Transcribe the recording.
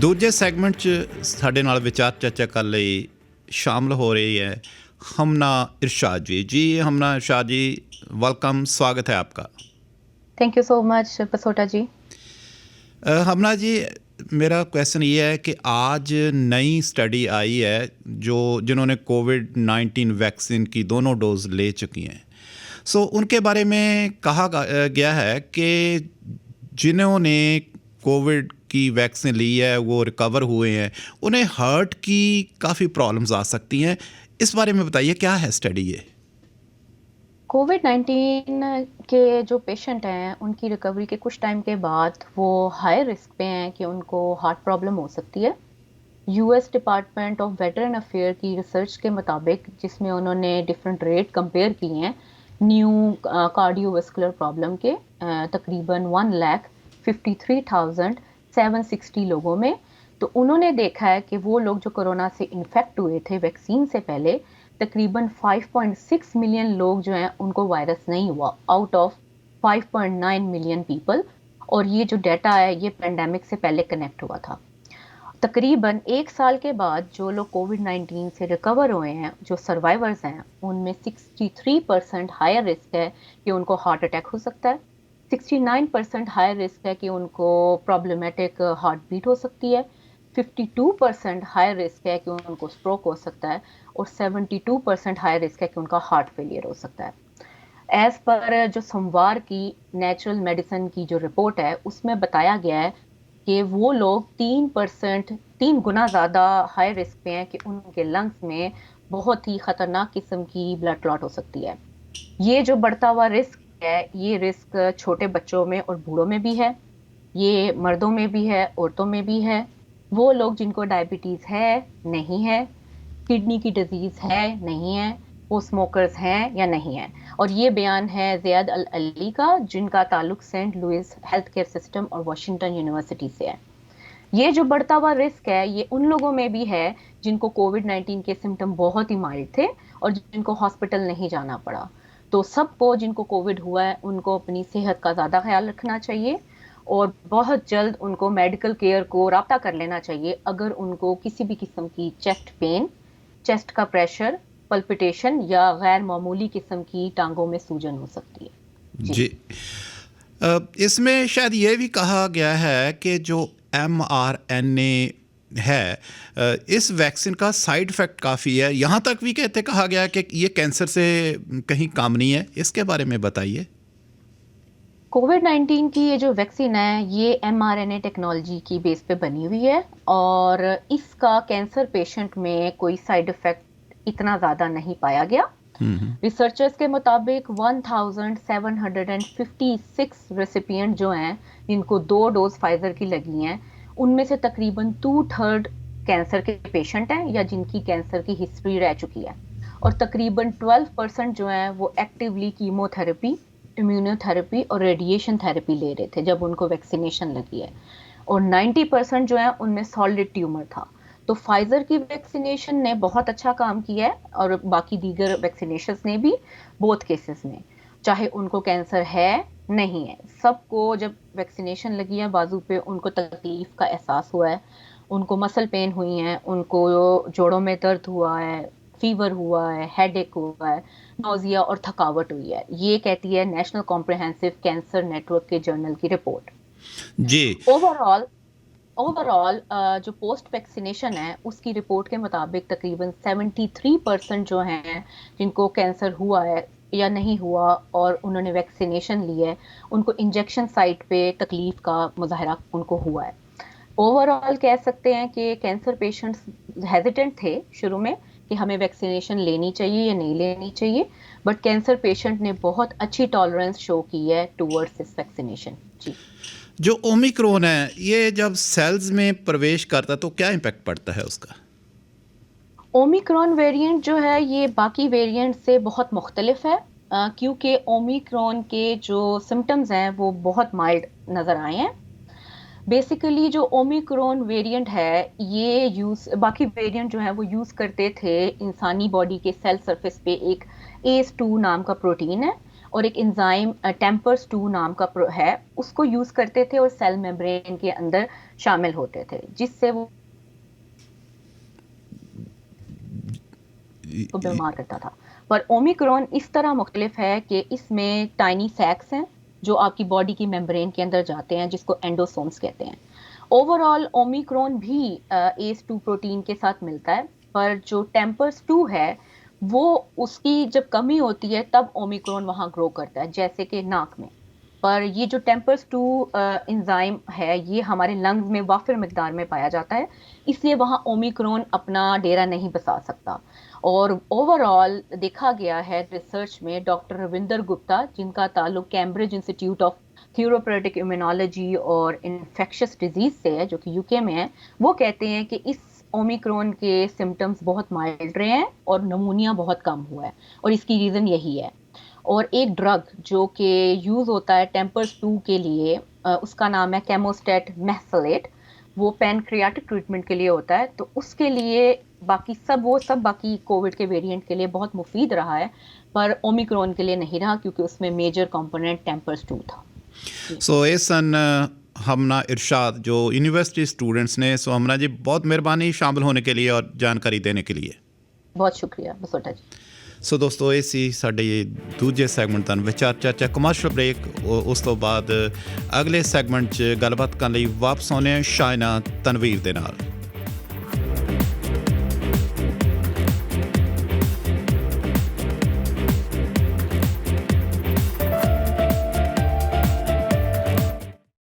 ਦੂਜੇ ਸੈਗਮੈਂਟ 'ਚ ਸਾਡੇ ਨਾਲ ਵਿਚਾਰ ਚਰਚਾ ਕਰਨ ਲਈ ਸ਼ਾਮਲ ਹੋ ਰਹੀ ਹੈ हमना इरशाद जी। जी हमना इरशाद जी, वेलकम, स्वागत है आपका। थैंक यू सो मच पसोटा जी। हमना जी, मेरा क्वेश्चन ये है कि आज नई स्टडी आई है जिन्होंने कोविड-19 वैक्सीन की दोनों डोज ले चुकी हैं। उनके बारे में कहा गया है कि जिन्होंने कोविड की वैक्सीन ली है वो रिकवर हुए हैं, उन्हें हार्ट की काफ़ी प्रॉब्लम्स आ सकती हैं। इस बारे में बताइए, क्या है स्टडी ये? कोविड-19 के जो पेशेंट हैं उनकी रिकवरी के कुछ टाइम के बाद वो हाई रिस्क पे हैं कि उनको हार्ट प्रॉब्लम हो सकती है। US department of veteran affair की रिसर्च के मुताबिक, जिसमें उन्होंने डिफरेंट रेट कंपेयर किए हैं न्यू कार्डियोवास्कुलर प्रॉब्लम के तकरीबन 1,53,760 लोगों में, तो उन्होंने देखा है कि वो लोग जो कोरोना से इन्फेक्ट हुए थे वैक्सीन से पहले, तकरीबन 5.6 मिलियन लोग जो हैं उनको वायरस नहीं हुआ आउट ऑफ 5.9 मिलियन पीपल। और ये जो डाटा है ये पेंडेमिक से पहले कनेक्ट हुआ था। तकरीबन 1 साल के बाद जो लोग कोविड-19 से रिकवर हुए हैं, जो सर्वाइवर्स हैं, उनमें 63% हायर रिस्क है कि उनको हार्ट अटैक हो सकता है, 69% हायर रिस्क है कि उनको प्रॉब्लमेटिक हार्ट बीट हो सकती है, 52% हाई रिस्क है कि उनको स्ट्रोक हो सकता है, और 72% हाई रिस्क है कि उनका हार्ट फेलियर हो सकता है। एज पर जो सोमवार की नेचुरल मेडिसिन की जो रिपोर्ट है उसमें बताया गया है कि वो लोग 3 गुना ज़्यादा हाई रिस्क पे हैं कि उनके लंग्स में बहुत ही ख़तरनाक किस्म की ब्लड क्लॉट हो सकती है। ये जो बढ़ता हुआ रिस्क है, ये रिस्क छोटे बच्चों में और बूढ़ों में भी है, ये मर्दों में भी है, औरतों में भी है, वो लोग जिनको डायबिटीज़ है, नहीं है, किडनी की डिजीज़ है, नहीं है, वो स्मोकर्स हैं या नहीं है। और ये बयान है ज़ियाद अल अली का, जिनका ताल्लुक Saint Louis health care system और वाशिंगटन यूनिवर्सिटी से है। ये जो बढ़ता हुआ रिस्क है ये उन लोगों में भी है जिनको कोविड-19 के सिम्टम बहुत ही माइल्ड थे और जिनको हॉस्पिटल नहीं जाना पड़ा। तो सबको जिनको कोविड हुआ है उनको अपनी सेहत का ज़्यादा ख्याल रखना चाहिए और बहुत जल्द उनको मेडिकल केयर को राब्ता कर लेना चाहिए अगर उनको किसी भी किस्म की चेस्ट पेन, चेस्ट का प्रेशर, पल्पिटेशन या गैर मामूली किस्म की टांगों में सूजन हो सकती है। जी, इसमें शायद ये भी कहा गया है कि जो mRNA है, इस वैक्सीन का साइड इफ़ेक्ट काफ़ी है, यहाँ तक भी कहा गया है कि ये कैंसर से कहीं काम नहीं है। इसके बारे में बताइए। कोविड-19 की ये जो वैक्सीन है ये mRNA टेक्नोलॉजी की बेस पे बनी हुई है और इसका कैंसर पेशेंट में कोई साइड इफ़ेक्ट इतना ज़्यादा नहीं पाया गया। रिसर्चर्स के मुताबिक 1756 रेसिपिएंट जो हैं जिनको 2 डोज फाइजर की लगी हैं, उनमें से तकरीबन 2/3 कैंसर के पेशेंट हैं या जिनकी कैंसर की हिस्ट्री रह चुकी है, और तकरीबन 12% जो हैं वो एक्टिवली कीमोथेरेपी, इम्यूनोथेरेपी और रेडिएशन थेरेपी ले रहे थे जब उनको वैक्सीनेशन लगी है, और 90% जो है उनमें सॉलिड ट्यूमर था। तो फाइजर की वैक्सीनेशन ने बहुत अच्छा काम किया है और बाकी दीगर वैक्सीनेशंस ने भी, बोथ केसेस में, चाहे उनको कैंसर है नहीं है, सबको जब वैक्सीनेशन लगी है बाजू पे उनको तकलीफ का एहसास हुआ है, उनको मसल पेन हुई है, उनको जोड़ों में दर्द हुआ है, फीवर हुआ है, हेडेक हुआ है, नोजिया और थकावट हुई है। ये कहती है नेशनल कॉम्प्रिहेंसिव कैंसर नेटवर्क के जर्नल की रिपोर्ट। जी, ओवरऑल जो पोस्ट वैक्सीनेशन है उसकी रिपोर्ट के मुताबिक तकरीबन 73% जो हैं जिनको कैंसर हुआ है या नहीं हुआ और उन्होंने वैक्सीनेशन ली है, उनको इंजेक्शन साइट पे तकलीफ का मुजाहरा उनको हुआ है। ओवरऑल कह सकते हैं कि कैंसर पेशेंट्स हेजिटेंट थे शुरू में कि हमें वैक्सीनेशन लेनी चाहिए या नहीं लेनी चाहिए, बट कैंसर पेशेंट ने बहुत अच्छी टॉलरेंस शो की है टूवर्ड्स दिस वैक्सीनेशन। जी, जो ओमिक्रॉन है ये जब सेल्स में प्रवेश करता है तो क्या इम्पैक्ट पड़ता है उसका? ओमिक्रॉन वेरिएंट जो है ये बाकी वेरिएंट से बहुत मुख्तलिफ है क्योंकि ओमिक्रॉन के जो सिम्टम्स हैं वो बहुत माइल्ड नज़र आए हैं। बेसिकली जो ओमिक्रॉन वेरिएंट है ये बाकी वेरिएंट जो है वो यूज़ करते थे इंसानी बॉडी के सेल सरफेस पे एक ACE2 नाम का प्रोटीन है और एक एंजाइम टेम्पर्स 2 नाम का है, उसको यूज़ करते थे और सेल मेम्ब्रेन के अंदर शामिल होते थे, जिससे वो को बीमार करता था। पर ओमिक्रॉन इस तरह मुख्तलिफ है कि इसमें टाइनी सैक्स हैं जो आपकी बॉडी की मेम्ब्रेन के अंदर जाते हैं, जिसको एंडोसोम्स कहते हैं। ओवरऑल ओमिक्रॉन भी ACE2 प्रोटीन के साथ मिलता है, पर जो टेम्पर्स 2 है वो उसकी जब कमी होती है तब ओमिक्रॉन वहाँ ग्रो करता है, जैसे कि नाक में। पर ये जो टेम्पर्स 2 एंजाइम है ये हमारे लंग्स में वाफिर मिकदार में पाया जाता है, इसलिए वहाँ ओमिक्रॉन अपना डेरा नहीं बसा सकता। और ओवरऑल देखा गया है रिसर्च में, डॉक्टर रविंदर गुप्ता जिनका ताल्लुक कैम्ब्रिज इंस्टीट्यूट ऑफ थ्योरोप्रेटिक इम्यूनोलॉजी और इन्फेक्शियस डिजीज से है, जो कि यूके में है, वो कहते हैं कि इस ओमिक्रॉन के सिम्टम्स बहुत माइल्ड रहे हैं और नमूनिया बहुत कम हुआ है, और इसकी रीज़न यही है। और एक ड्रग जो कि यूज़ होता है टेम्पर्स 2 के लिए, उसका नाम है केमोस्टेट मैक्सलेट, वो पैनक्रियाटिक ट्रीटमेंट के लिए होता है, तो उसके लिए बाकी सब बाकी कोविड के वेरिएंट के लिए बहुत मुफीद रहा है, पर ओमिक्रॉन के लिए नहीं रहा, क्योंकि उसमें मेजर कंपोनेंट टेम्पर्स 2 था। सो एहसन हमना इरशाद जो यूनिवर्सिटी स्टूडेंट्स ने, सो हमना जी बहुत मेहरबानी शामिल होने के लिए और जानकारी देने के लिए। बहुत शुक्रिया बसोटा जी। ਸੋ ਦੋਸਤੋ ਇਹ ਸੀ ਸਾਡੇ ਦੂਜੇ ਸੈਗਮੈਂਟ ਦਾ ਵਿਚਾਰ ਚਰਚਾ, ਕਮਰਸ਼ੀਅਲ ਬ੍ਰੇਕ। ਉਸ ਤੋਂ ਬਾਅਦ ਅਗਲੇ ਸੈਗਮੈਂਟ 'ਚ ਗੱਲਬਾਤ ਕਰਨ ਲਈ ਵਾਪਸ ਆਉਂਦੇ ਹਾਂ ਸ਼ਾਇਨਾ ਤਨਵੀਰ ਦੇ ਨਾਲ।